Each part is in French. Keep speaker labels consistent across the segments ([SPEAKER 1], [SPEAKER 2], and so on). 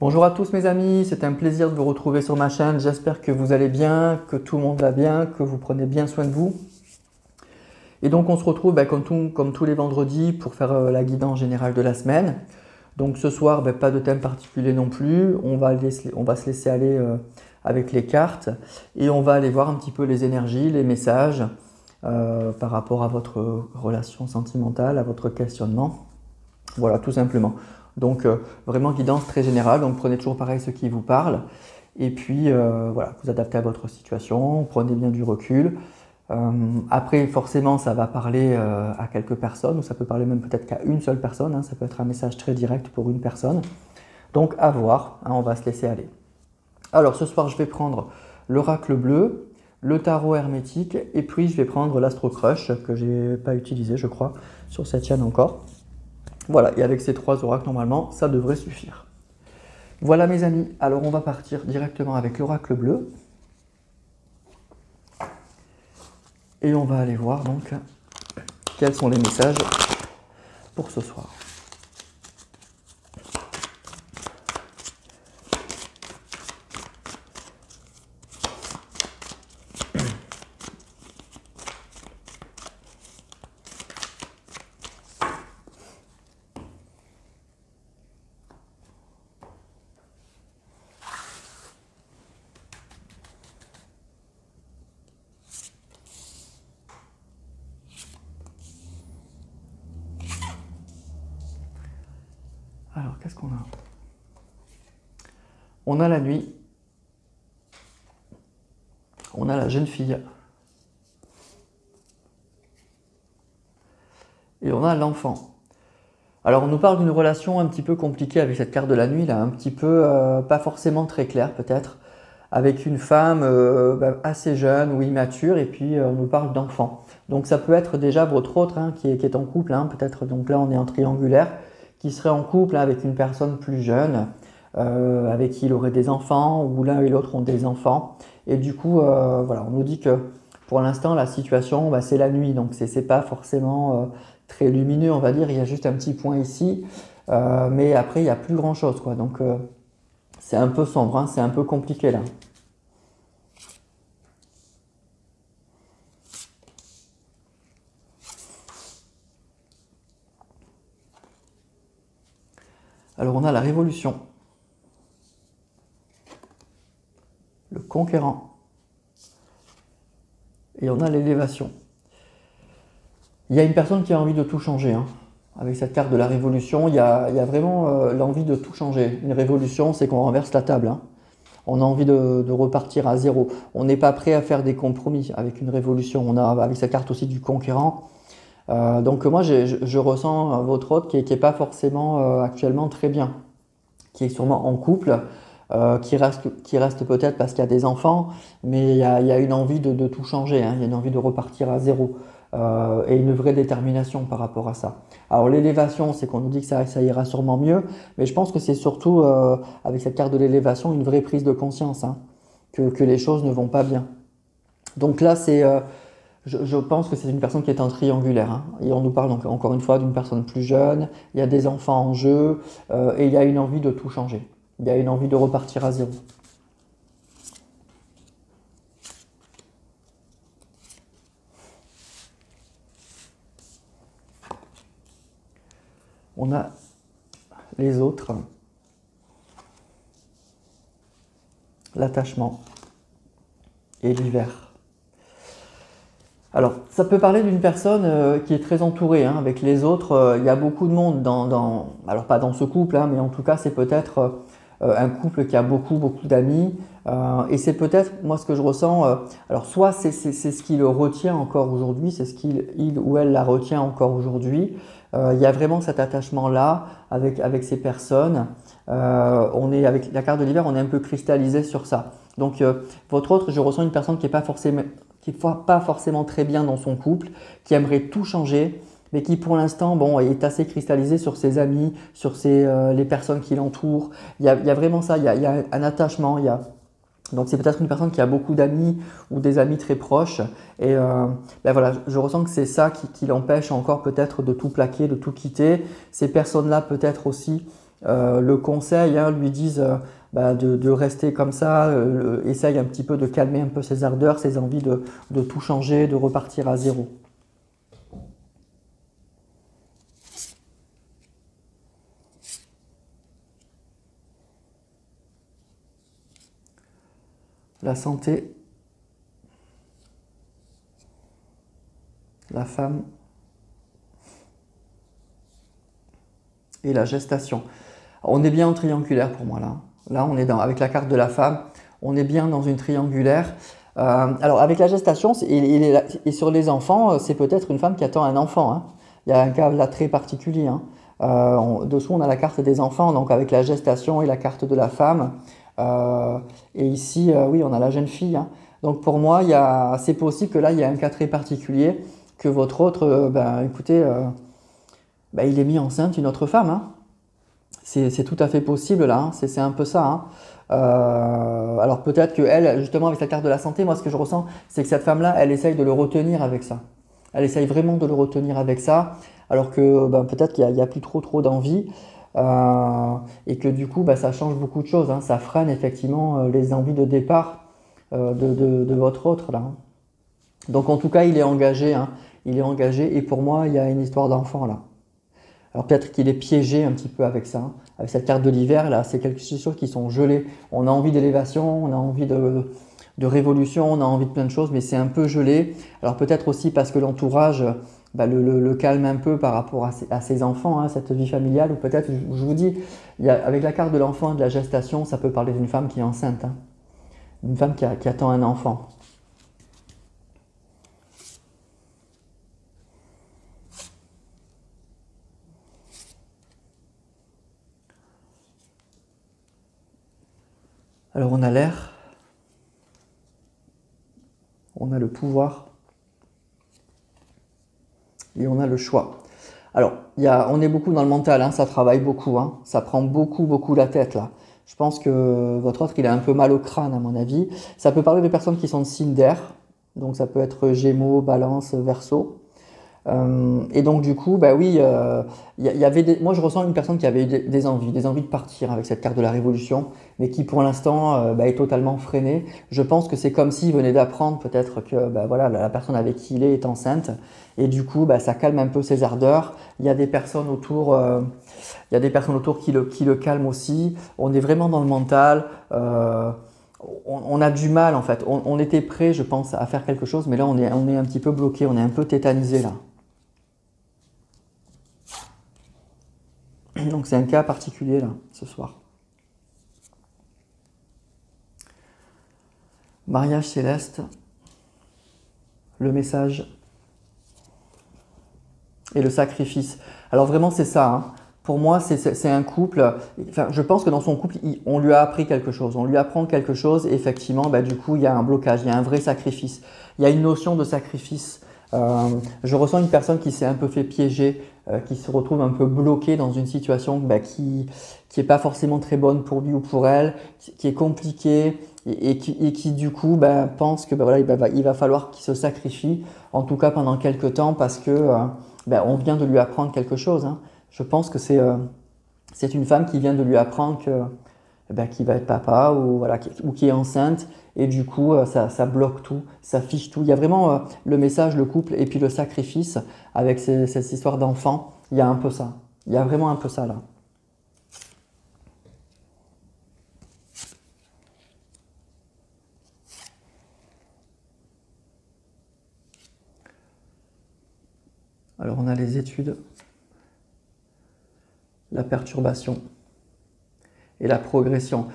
[SPEAKER 1] Bonjour à tous mes amis, c'est un plaisir de vous retrouver sur ma chaîne. J'espère que vous allez bien, que tout le monde va bien, que vous prenez bien soin de vous. Et donc on se retrouve comme tous les vendredis pour faire la guidance générale de la semaine. Donc ce soir, pas de thème particulier non plus. On va se laisser aller avec les cartes et on va aller voir un petit peu les énergies, les messages par rapport à votre relation sentimentale, à votre questionnement. Voilà, tout simplement. Donc vraiment guidance très générale, donc prenez toujours pareil ce qui vous parle. Et puis voilà, vous adaptez à votre situation, prenez bien du recul. Après, forcément, ça va parler à quelques personnes, ou ça peut parler même peut-être qu'à une seule personne, hein, ça peut être un message très direct pour une personne. Donc à voir, hein, on va se laisser aller. Alors ce soir, je vais prendre l'oracle bleu, le tarot hermétique, et puis je vais prendre l'astro crush, que je n'ai pas utilisé, je crois, sur cette chaîne encore. Voilà, et avec ces trois oracles, normalement, ça devrait suffire. Voilà mes amis, alors on va partir directement avec l'oracle bleu. Et on va aller voir donc quels sont les messages pour ce soir. Alors, qu'est-ce qu'on a? On a la nuit, on a la jeune fille, et on a l'enfant. Alors, on nous parle d'une relation un petit peu compliquée avec cette carte de la nuit, là, un petit peu pas forcément très claire peut-être, avec une femme assez jeune ou immature, et puis on nous parle d'enfant. Donc, ça peut être déjà votre autre hein, qui est en couple, hein, peut-être, donc là on est en triangulaire, qui serait en couple hein, avec une personne plus jeune, avec qui il aurait des enfants, ou l'un et l'autre ont des enfants. Et du coup, voilà, on nous dit que pour l'instant, la situation, c'est la nuit, donc c'est pas forcément très lumineux, on va dire. Il y a juste un petit point ici, mais après, il n'y a plus grand-chose, quoi. Donc, c'est un peu sombre, hein, c'est un peu compliqué, là. Alors, on a la révolution, le conquérant, et on a l'élévation. Il y a une personne qui a envie de tout changer. Hein. Avec cette carte de la révolution, il y a vraiment l'envie de tout changer. Une révolution, c'est qu'on renverse la table. Hein. On a envie de repartir à zéro. On n'est pas prêt à faire des compromis avec une révolution. On a avec cette carte aussi du conquérant. Donc moi, je ressens votre hôte qui est pas forcément actuellement très bien, qui est sûrement en couple, qui reste peut-être parce qu'il y a des enfants, mais il y a une envie de tout changer, hein. Il y a une envie de repartir à zéro et une vraie détermination par rapport à ça. Alors l'élévation, c'est qu'on nous dit que ça ira sûrement mieux, mais je pense que c'est surtout avec cette carte de l'élévation une vraie prise de conscience hein, que les choses ne vont pas bien. Donc là, je pense que c'est une personne qui est en triangulaire. Hein. Et on nous parle donc encore une fois d'une personne plus jeune, il y a des enfants en jeu et il y a une envie de tout changer. Il y a une envie de repartir à zéro. On a les autres, l'attachement et l'hiver. Alors, ça peut parler d'une personne qui est très entourée. Hein, avec les autres, il y a beaucoup de monde alors pas dans ce couple, hein, mais en tout cas, c'est peut-être un couple qui a beaucoup d'amis. Et c'est peut-être, moi, ce que je ressens, alors soit c'est ce qui le retient encore aujourd'hui, c'est ce qu'il ou elle la retient encore aujourd'hui. Il y a vraiment cet attachement-là avec ces personnes. Avec la carte de l'hiver, on est un peu cristallisé sur ça. Donc, votre autre, je ressens une personne qui n'est pas forcément très bien dans son couple, qui aimerait tout changer, mais qui pour l'instant est assez cristallisé sur ses amis, sur les personnes qui l'entourent. Il y a vraiment ça, il y a un attachement. Donc c'est peut-être une personne qui a beaucoup d'amis ou des amis très proches. Et voilà, je ressens que c'est ça qui l'empêche encore peut-être de tout plaquer, de tout quitter. Ces personnes-là peut-être aussi le conseil, hein, lui disent de rester comme ça, essaye un petit peu de calmer un peu ses ardeurs, ses envies de tout changer, de repartir à zéro. La santé, la femme et la gestation. On est bien en triangulaire pour moi là. Là, on est avec la carte de la femme, on est bien dans une triangulaire. Alors avec la gestation et sur les enfants, c'est peut-être une femme qui attend un enfant, hein. Il y a un cas là très particulier, hein. Dessous, on a la carte des enfants, donc avec la gestation et la carte de la femme. Et ici, oui, on a la jeune fille, hein. Donc pour moi, c'est possible que là, il y a un cas très particulier, que votre autre, écoutez, il est mis enceinte une autre femme, hein. C'est tout à fait possible là, hein. C'est un peu ça, hein. Alors peut-être qu'elle, justement avec la carte de la santé, moi ce que je ressens, c'est que cette femme-là, elle essaye de le retenir avec ça. Elle essaye vraiment de le retenir avec ça, alors que peut-être qu'il n'y a plus trop d'envie, et que du coup ça change beaucoup de choses, hein. Ça freine effectivement les envies de départ de votre autre là, hein. Donc en tout cas il est engagé, hein. Il est engagé, et pour moi il y a une histoire d'enfant là. Alors peut-être qu'il est piégé un petit peu avec ça, hein. Avec cette carte de l'hiver, là, c'est quelque chose qui sont gelés. On a envie d'élévation, on a envie de révolution, on a envie de plein de choses, mais c'est un peu gelé. Alors peut-être aussi parce que l'entourage le calme un peu par rapport à ses enfants, hein, cette vie familiale, ou peut-être, je vous dis, avec la carte de l'enfant et de la gestation, ça peut parler d'une femme qui est enceinte, hein. Une femme qui attend un enfant. Alors on a l'air, on a le pouvoir et on a le choix. Alors on est beaucoup dans le mental, hein, ça travaille beaucoup, hein, ça prend beaucoup la tête là. Je pense que votre autre il a un peu mal au crâne à mon avis. Ça peut parler de personnes qui sont de signe d'air, donc ça peut être Gémeaux, Balance, Verseau. Et donc du coup, oui, y avait moi je ressens une personne qui avait eu des envies de partir avec cette carte de la révolution, mais qui pour l'instant est totalement freinée. Je pense que c'est comme s'il venait d'apprendre peut-être que voilà, la personne avec qui il est enceinte, et du coup ça calme un peu ses ardeurs. Il y a des personnes autour, qui le calment aussi. On est vraiment dans le mental. On a du mal en fait. On était prêt, je pense, à faire quelque chose, mais là on est un petit peu bloqué, on est un peu tétanisé là. Donc c'est un cas particulier là, ce soir. Mariage céleste, le message et le sacrifice. Alors vraiment c'est ça, hein. Pour moi c'est un couple, enfin, je pense que dans son couple on lui a appris quelque chose, on lui apprend quelque chose, et effectivement du coup il y a un blocage, il y a un vrai sacrifice, il y a une notion de sacrifice. Je ressens une personne qui s'est un peu fait piéger, qui se retrouve un peu bloquée dans une situation qui est pas forcément très bonne pour lui ou pour elle, qui est compliquée, et qui du coup pense que voilà, il va falloir qu'il se sacrifie, en tout cas pendant quelques temps, parce que on vient de lui apprendre quelque chose, hein. Je pense que c'est une femme qui vient de lui apprendre qu'il va être papa, ou voilà, ou qui est enceinte, et du coup ça bloque tout, ça fiche tout. Il y a vraiment le message, le couple, et puis le sacrifice avec cette histoire d'enfant. Il y a un peu ça, il y a vraiment un peu ça là. Alors on a les études, la perturbation et la progression.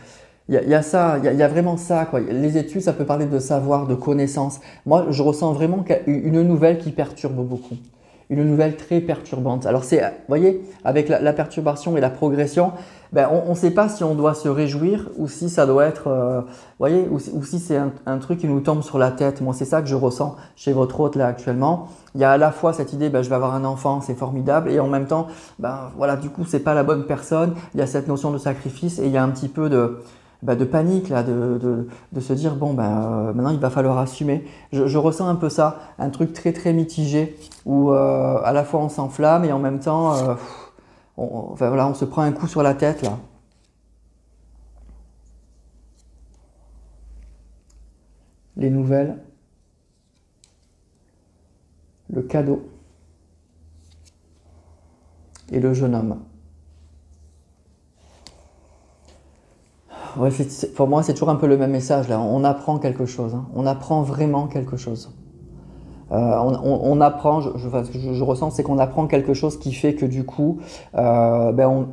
[SPEAKER 1] Il y a ça, il y a vraiment ça, quoi. Les études, ça peut parler de savoir, de connaissance. Moi, je ressens vraiment une nouvelle qui perturbe beaucoup. Une nouvelle très perturbante. Alors vous voyez, avec la perturbation et la progression, on ne sait pas si on doit se réjouir, ou si ça doit être, vous voyez, ou si c'est un truc qui nous tombe sur la tête. Moi, c'est ça que je ressens chez votre hôte là actuellement. Il y a à la fois cette idée, je vais avoir un enfant, c'est formidable, et en même temps, voilà, du coup, c'est pas la bonne personne. Il y a cette notion de sacrifice, et il y a un petit peu de panique là, de se dire maintenant il va falloir assumer. Je ressens un peu ça, un truc très mitigé, où à la fois on s'enflamme, et en même temps enfin voilà, on se prend un coup sur la tête là. Les nouvelles, le cadeau et le jeune homme. Ouais, pour moi, c'est toujours un peu le même message là. On apprend quelque chose, hein. On apprend vraiment quelque chose. On apprend, ce que je ressens, c'est qu'on apprend quelque chose qui fait que du coup, ben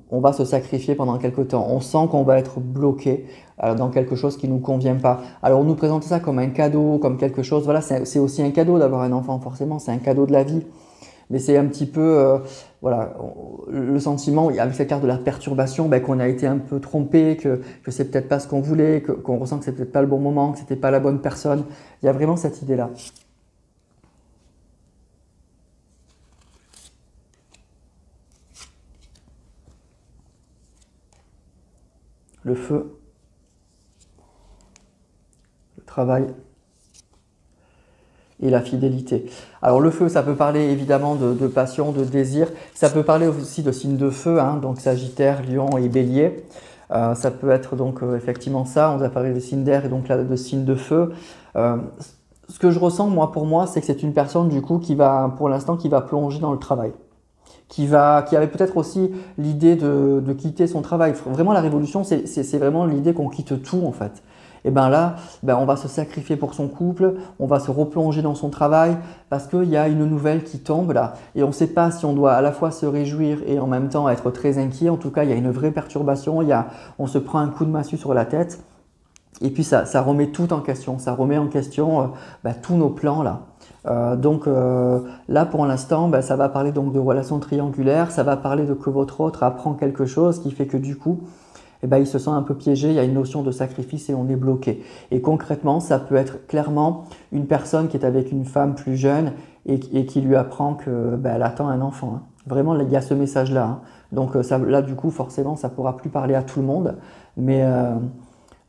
[SPEAKER 1] on va se sacrifier pendant quelque temps. On sent qu'on va être bloqué dans quelque chose qui nous convient pas. Alors on nous présente ça comme un cadeau, comme quelque chose. Voilà, c'est aussi un cadeau d'avoir un enfant, forcément, c'est un cadeau de la vie. Mais c'est un petit peu, voilà, le sentiment, avec cette carte de la perturbation, ben, qu'on a été un peu trompé, que c'est peut-être pas ce qu'on voulait, qu'on ressent que c'est peut-être pas le bon moment, que c'était pas la bonne personne. Il y a vraiment cette idée-là. Le feu, le travail et la fidélité. Alors le feu, ça peut parler évidemment de passion, de désir. Ça peut parler aussi de signes de feu, hein, donc Sagittaire, Lion et Bélier. Ça peut être donc effectivement ça. On a parlé de signes d'air et donc là de signes de feu. Euh, Ce que je ressens, moi, pour moi, c'est que c'est une personne du coup qui va, pour l'instant, qui va plonger dans le travail. Qui avait peut-être aussi l'idée de quitter son travail. Vraiment, la révolution, c'est vraiment l'idée qu'on quitte tout, en fait. Et bien là, ben, on va se sacrifier pour son couple, on va se replonger dans son travail, parce qu'il y a une nouvelle qui tombe là, et on ne sait pas si on doit à la fois se réjouir et en même temps être très inquiet. En tout cas, il y a une vraie perturbation, on se prend un coup de massue sur la tête, et puis ça remet tout en question, ça remet en question ben, tous nos plans là. Là pour l'instant, ben, ça va parler donc de relations triangulaires, ça va parler de que votre autre apprend quelque chose qui fait que du coup, eh ben, il se sent un peu piégé, il y a une notion de sacrifice et on est bloqué. Et concrètement, ça peut être clairement une personne qui est avec une femme plus jeune et qui lui apprend que ben, elle attend un enfant, hein. Vraiment, il y a ce message-là, hein. Donc là, du coup, forcément, ça ne pourra plus parler à tout le monde, mais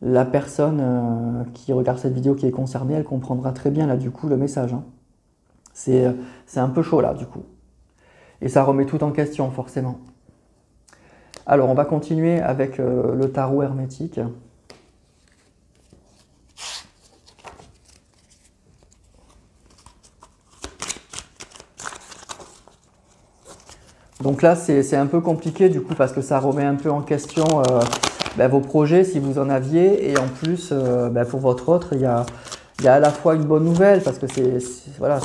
[SPEAKER 1] la personne qui regarde cette vidéo qui est concernée, elle comprendra très bien là, du coup, le message, hein. C'est un peu chaud là, du coup. Et ça remet tout en question, forcément. Alors, on va continuer avec le tarot hermétique. Donc là, c'est un peu compliqué du coup parce que ça remet un peu en question ben, vos projets si vous en aviez. Et en plus, ben, pour votre autre, il y a à la fois une bonne nouvelle parce que voilà,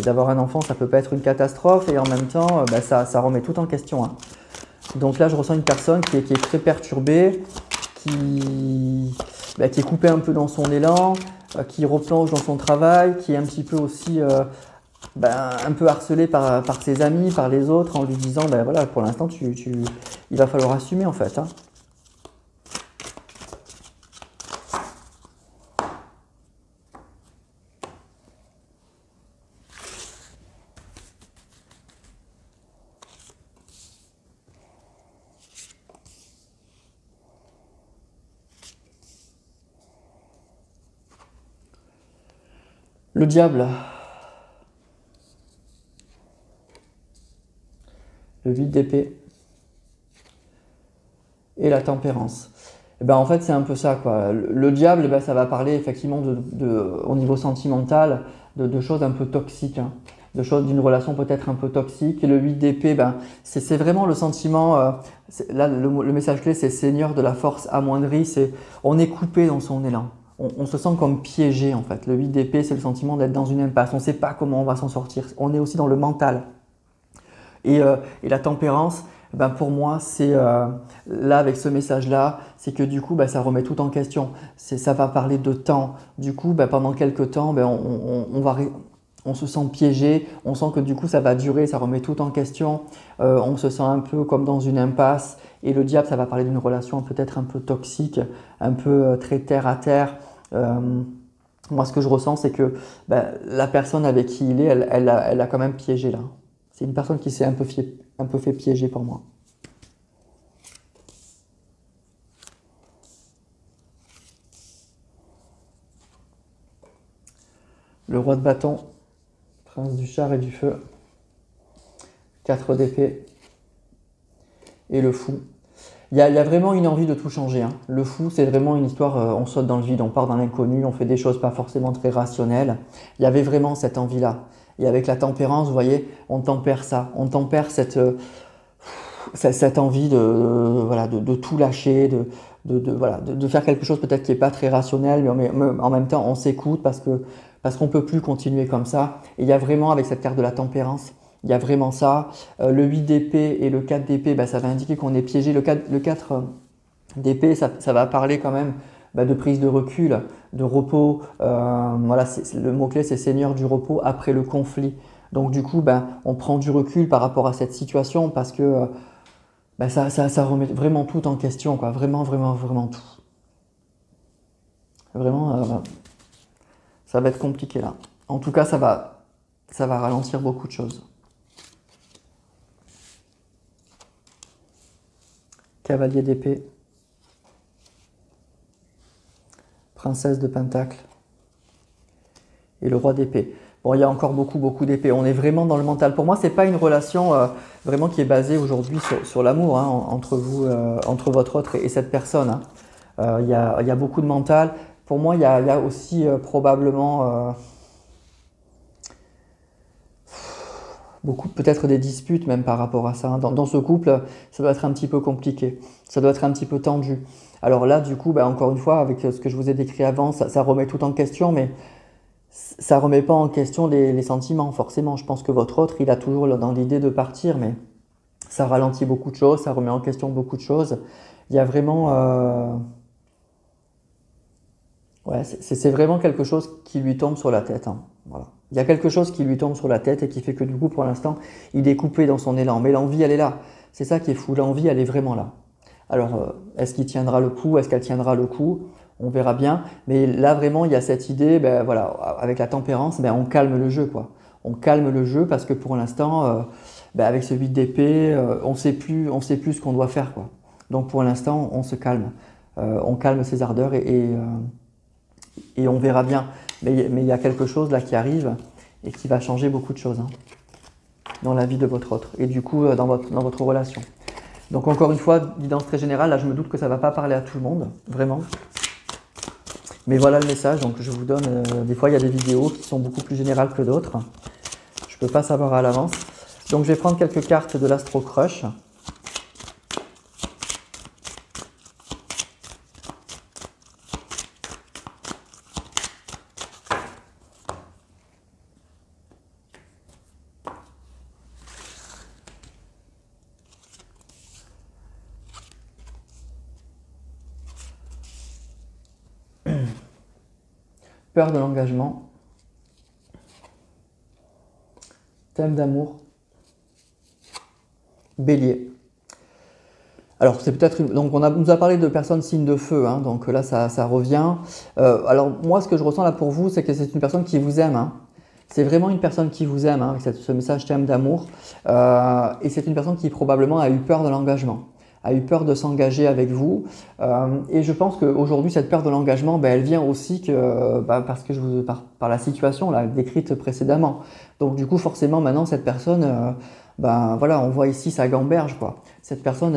[SPEAKER 1] d'avoir un enfant, ça peut pas être une catastrophe. Et en même temps, ben, ça remet tout en question, hein. Donc là, je ressens une personne qui est très perturbée, qui est coupée un peu dans son élan, qui replonge dans son travail, qui est un petit peu aussi un peu harcelée par ses amis, par les autres, en lui disant, ben voilà, pour l'instant, il va falloir assumer en fait, hein. Le diable, le 8 d'épée et la tempérance. Et ben en fait, c'est un peu ça, quoi. Le diable, ben, ça va parler effectivement au niveau sentimental de choses un peu toxiques, hein. De choses d'une relation peut-être un peu toxique. Et le 8 d'épée, ben, c'est vraiment le sentiment, là le message clé, c'est Seigneur de la force amoindrie, on est coupé dans son élan. On se sent comme piégé en fait. Le 8 d'épée, c'est le sentiment d'être dans une impasse. On ne sait pas comment on va s'en sortir. On est aussi dans le mental. Et la tempérance, ben pour moi, c'est là avec ce message-là, c'est que du coup, ben, ça remet tout en question. Ça va parler de temps. Du coup, ben, pendant quelques temps, ben, on se sent piégé, on sent que du coup ça va durer, ça remet tout en question, on se sent un peu comme dans une impasse. Et le diable, ça va parler d'une relation peut-être un peu toxique, un peu très terre à terre. Moi, ce que je ressens, c'est que ben, la personne avec qui il est, elle a quand même piégé là. C'est une personne qui s'est un peu fait piéger pour moi. Le roi de bâton, prince du char et du feu, 4 d'épée et le fou. Il y a vraiment une envie de tout changer, hein. Le fou, c'est vraiment une histoire, on saute dans le vide, on part dans l'inconnu, on fait des choses pas forcément très rationnelles. Il y avait vraiment cette envie-là. Et avec la tempérance, vous voyez, on tempère ça, on tempère cette envie voilà, de tout lâcher, voilà, de faire quelque chose peut-être qui n'est pas très rationnel, mais en même temps, on s'écoute parce qu'on ne peut plus continuer comme ça. Et il y a vraiment, avec cette carte de la tempérance, il y a vraiment ça. Le 8 d'épée et le 4 d'épée, bah, ça va indiquer qu'on est piégé. Le 4 d'épée, ça va parler quand même de prise de recul, de repos. Voilà, le mot-clé, c'est Seigneur du repos après le conflit. Donc du coup, on prend du recul par rapport à cette situation parce que ça remet vraiment tout en question, quoi. Vraiment, vraiment, vraiment tout. Vraiment, ça va être compliqué là. En tout cas, ça va ralentir beaucoup de choses. Cavalier d'épée. Princesse de Pentacle. Et le roi d'épée. Bon, il y a encore beaucoup d'épées. On est vraiment dans le mental. Pour moi, c'est pas une relation vraiment qui est basée aujourd'hui sur l'amour, hein, entre vous, entre votre autre et cette personne, hein. Il y a beaucoup de mental. Pour moi, il y a aussi probablement beaucoup, peut-être des disputes même par rapport à ça, hein. Dans ce couple, ça doit être un petit peu compliqué. Ça doit être un petit peu tendu. Alors là, du coup, encore une fois, avec ce que je vous ai décrit avant, ça remet tout en question, mais ça ne remet pas en question les sentiments, forcément. Je pense que votre autre, il a toujours dans l'idée de partir, mais ça ralentit beaucoup de choses, ça remet en question beaucoup de choses. Il y a vraiment... ouais, c'est vraiment quelque chose qui lui tombe sur la tête, hein. Voilà. Il y a quelque chose qui lui tombe sur la tête et qui fait que du coup, pour l'instant, il est coupé dans son élan. Mais l'envie, elle est là. C'est ça qui est fou. L'envie, elle est vraiment là. Alors, est-ce qu'il tiendra le coup? Est-ce qu'elle tiendra le coup? On verra bien. Mais là, vraiment, il y a cette idée, voilà, avec la tempérance, on calme le jeu, quoi. On calme le jeu parce que pour l'instant, avec ce 8 d'épée, on sait plus ce qu'on doit faire, quoi. Donc, pour l'instant, on se calme. On calme ses ardeurs et on verra bien. Mais il y a quelque chose là qui arrive et qui va changer beaucoup de choses, hein, dans la vie de votre autre et du coup dans votre relation. Donc encore une fois, guidance très générale, là je me doute que ça ne va pas parler à tout le monde, vraiment. Mais voilà le message, donc je vous donne, des fois il y a des vidéos qui sont beaucoup plus générales que d'autres. Je ne peux pas savoir à l'avance. Donc je vais prendre quelques cartes de l'Astro Crush. Peur de l'engagement, thème d'amour, bélier. Alors c'est peut-être donc on nous a parlé de personnes signes de feu, hein, donc là ça revient. Alors moi ce que je ressens là pour vous, c'est que c'est une personne qui vous aime, hein. C'est vraiment une personne qui vous aime, hein, avec ce message thème d'amour, et c'est une personne qui probablement a eu peur de l'engagement, a eu peur de s'engager avec vous, et je pense qu'aujourd'hui cette peur de l'engagement, elle vient aussi parce que par la situation là, décrite précédemment. Donc du coup forcément maintenant cette personne, voilà, on voit ici sa gamberge, quoi. Cette personne,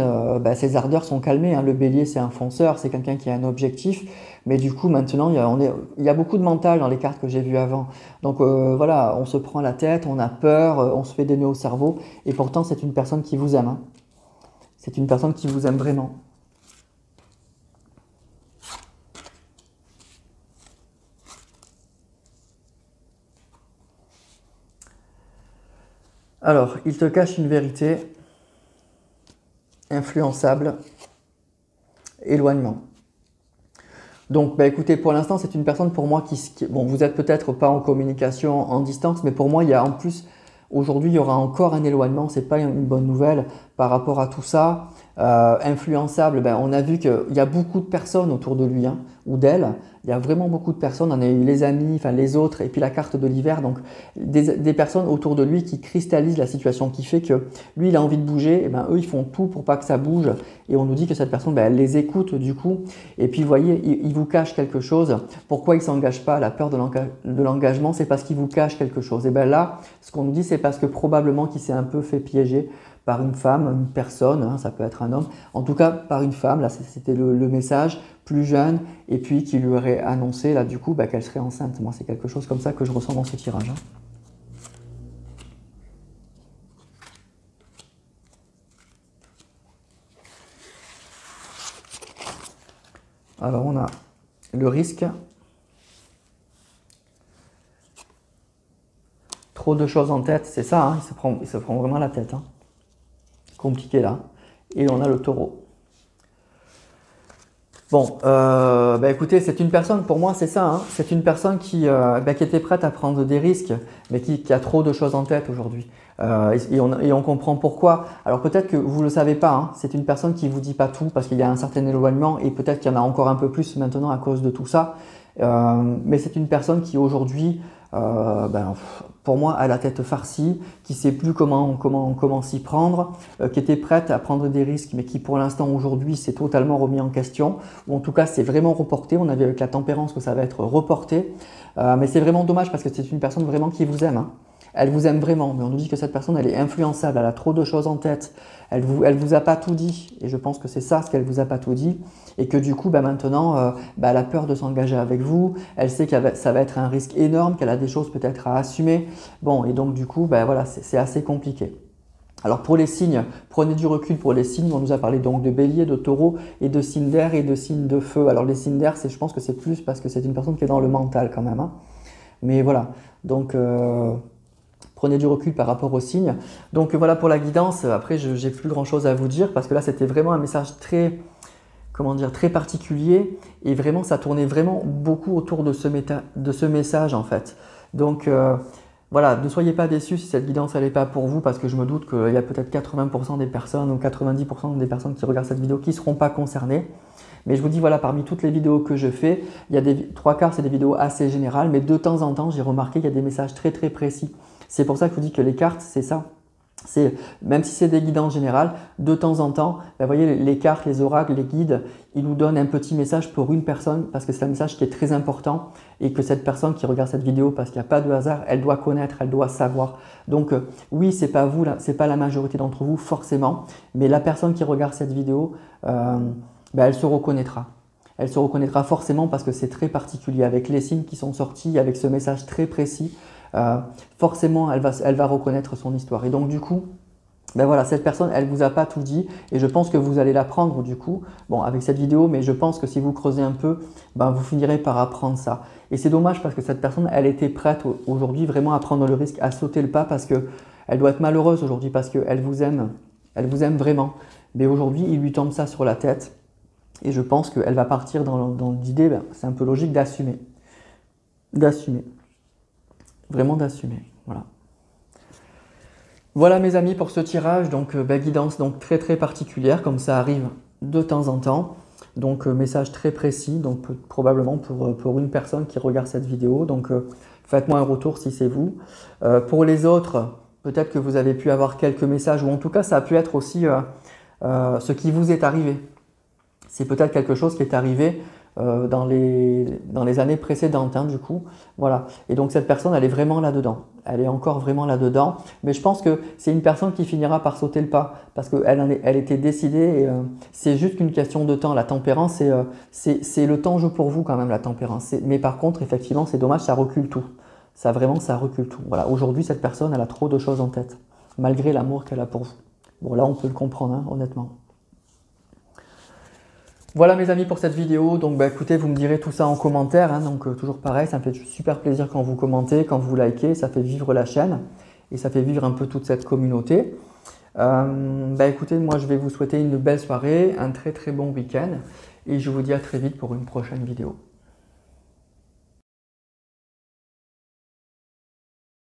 [SPEAKER 1] ses ardeurs sont calmées, hein. Le bélier c'est un fonceur, c'est quelqu'un qui a un objectif, mais du coup maintenant il y a beaucoup de mental dans les cartes que j'ai vues avant. Donc voilà, on se prend la tête, on a peur, on se fait des nœuds au cerveau, et pourtant c'est une personne qui vous aime, hein. C'est une personne qui vous aime vraiment. Alors, il te cache une vérité, influençable, éloignement. Donc, écoutez, pour l'instant, c'est une personne pour moi bon, vous êtes peut-être pas en communication en distance, mais pour moi, il y a en plus, aujourd'hui, il y aura encore un éloignement, c'est pas une bonne nouvelle par rapport à tout ça. Influençable, on a vu qu'il y a beaucoup de personnes autour de lui, hein, ou d'elle. Il y a vraiment beaucoup de personnes, on a eu les amis, enfin les autres, et puis la carte de l'hiver. Donc des personnes autour de lui qui cristallisent la situation, qui fait que lui, il a envie de bouger, et eux, ils font tout pour pas que ça bouge. Et on nous dit que cette personne, elle les écoute du coup. Et puis, vous voyez, il vous cache quelque chose. Pourquoi il ne s'engage pas? La peur de l'engagement, c'est parce qu'il vous cache quelque chose. Et là, ce qu'on nous dit, c'est parce que probablement qu'il s'est un peu fait piéger par une femme, une personne, hein, ça peut être un homme, en tout cas par une femme, là c'était le message, plus jeune, et puis qui lui aurait annoncé là du coup bah, qu'elle serait enceinte. Moi c'est quelque chose comme ça que je ressens dans ce tirage. Hein. Alors on a le risque, trop de choses en tête, c'est ça, hein, il se prend vraiment la tête. Hein. Compliqué là. Et on a le taureau. Bon, bah écoutez, c'est une personne, pour moi c'est ça, hein, c'est une personne qui était prête à prendre des risques, mais qui a trop de choses en tête aujourd'hui. Et on comprend pourquoi. Alors peut-être que vous ne le savez pas, hein, c'est une personne qui ne vous dit pas tout parce qu'il y a un certain éloignement et peut-être qu'il y en a encore un peu plus maintenant à cause de tout ça. Mais c'est une personne qui aujourd'hui, pour moi, a la tête farcie, qui ne sait plus comment s'y prendre, qui était prête à prendre des risques, mais qui pour l'instant aujourd'hui s'est totalement remis en question, ou en tout cas c'est vraiment reporté. On a vu avec la tempérance que ça va être reporté, mais c'est vraiment dommage parce que c'est une personne vraiment qui vous aime. Hein. Elle vous aime vraiment, mais on nous dit que cette personne, elle est influençable, elle a trop de choses en tête, elle vous a pas tout dit, et je pense que c'est ça, ce qu'elle vous a pas tout dit, et que du coup, maintenant, elle a peur de s'engager avec vous, elle sait que ça va être un risque énorme, qu'elle a des choses peut-être à assumer, bon, et donc du coup, voilà, c'est assez compliqué. Alors pour les signes, prenez du recul pour les signes, on nous a parlé donc de bélier, de taureau, et de signes d'air et de signes de feu. Alors les signes d'air, je pense que c'est plus parce que c'est une personne qui est dans le mental quand même, hein. Mais voilà, donc... prenez du recul par rapport aux signes. Donc voilà pour la guidance. Après, je n'ai plus grand chose à vous dire parce que là, c'était vraiment un message très, très particulier et vraiment, ça tournait vraiment beaucoup autour de ce message en fait. Donc voilà, ne soyez pas déçus si cette guidance n'est pas pour vous parce que je me doute qu'il y a peut-être 80% des personnes ou 90% des personnes qui regardent cette vidéo qui ne seront pas concernées. Mais je vous dis, voilà, parmi toutes les vidéos que je fais, il y a trois quarts, c'est des vidéos assez générales, mais de temps en temps, j'ai remarqué qu'il y a des messages très très précis. C'est pour ça que je vous dis que les cartes, c'est ça. Même si c'est des guidances générales, de temps en temps, vous voyez, les cartes, les oracles, les guides, ils nous donnent un petit message pour une personne parce que c'est un message qui est très important et que cette personne qui regarde cette vidéo, parce qu'il n'y a pas de hasard, elle doit connaître, elle doit savoir. Donc oui, c'est pas vous, c'est pas la majorité d'entre vous forcément, mais la personne qui regarde cette vidéo, elle se reconnaîtra. Elle se reconnaîtra forcément parce que c'est très particulier avec les signes qui sont sortis, avec ce message très précis. Forcément, elle va reconnaître son histoire. Et donc, du coup, voilà, cette personne, elle ne vous a pas tout dit et je pense que vous allez l'apprendre du coup, bon, avec cette vidéo, mais je pense que si vous creusez un peu, vous finirez par apprendre ça. Et c'est dommage parce que cette personne, elle était prête aujourd'hui vraiment à prendre le risque, à sauter le pas parce qu'elle doit être malheureuse aujourd'hui parce qu'elle vous aime vraiment. Mais aujourd'hui, il lui tombe ça sur la tête et je pense qu'elle va partir dans l'idée, c'est un peu logique d'assumer. Vraiment d'assumer, voilà. Voilà mes amis pour ce tirage, donc guidance donc très très particulière comme ça arrive de temps en temps. Donc message très précis, donc probablement pour une personne qui regarde cette vidéo. Donc faites-moi un retour si c'est vous. Pour les autres, peut-être que vous avez pu avoir quelques messages ou en tout cas ça a pu être aussi ce qui vous est arrivé. C'est peut-être quelque chose qui est arrivé dans les années précédentes, hein, du coup, voilà. Et donc cette personne, elle est vraiment là-dedans. Elle est encore vraiment là-dedans. Mais je pense que c'est une personne qui finira par sauter le pas parce qu'elle était décidée. C'est juste qu'une question de temps. La tempérance, c'est le temps joue pour vous quand même, la tempérance. Mais par contre, effectivement, c'est dommage, ça recule tout. Ça recule tout. Voilà. Aujourd'hui, cette personne, elle a trop de choses en tête, malgré l'amour qu'elle a pour vous. Bon, là, on peut le comprendre, hein, honnêtement. Voilà mes amis pour cette vidéo, donc écoutez, vous me direz tout ça en commentaire, hein, donc toujours pareil, ça me fait super plaisir quand vous commentez, quand vous likez, ça fait vivre la chaîne et ça fait vivre un peu toute cette communauté. Écoutez, moi je vais vous souhaiter une belle soirée, un très très bon week-end et je vous dis à très vite pour une prochaine vidéo.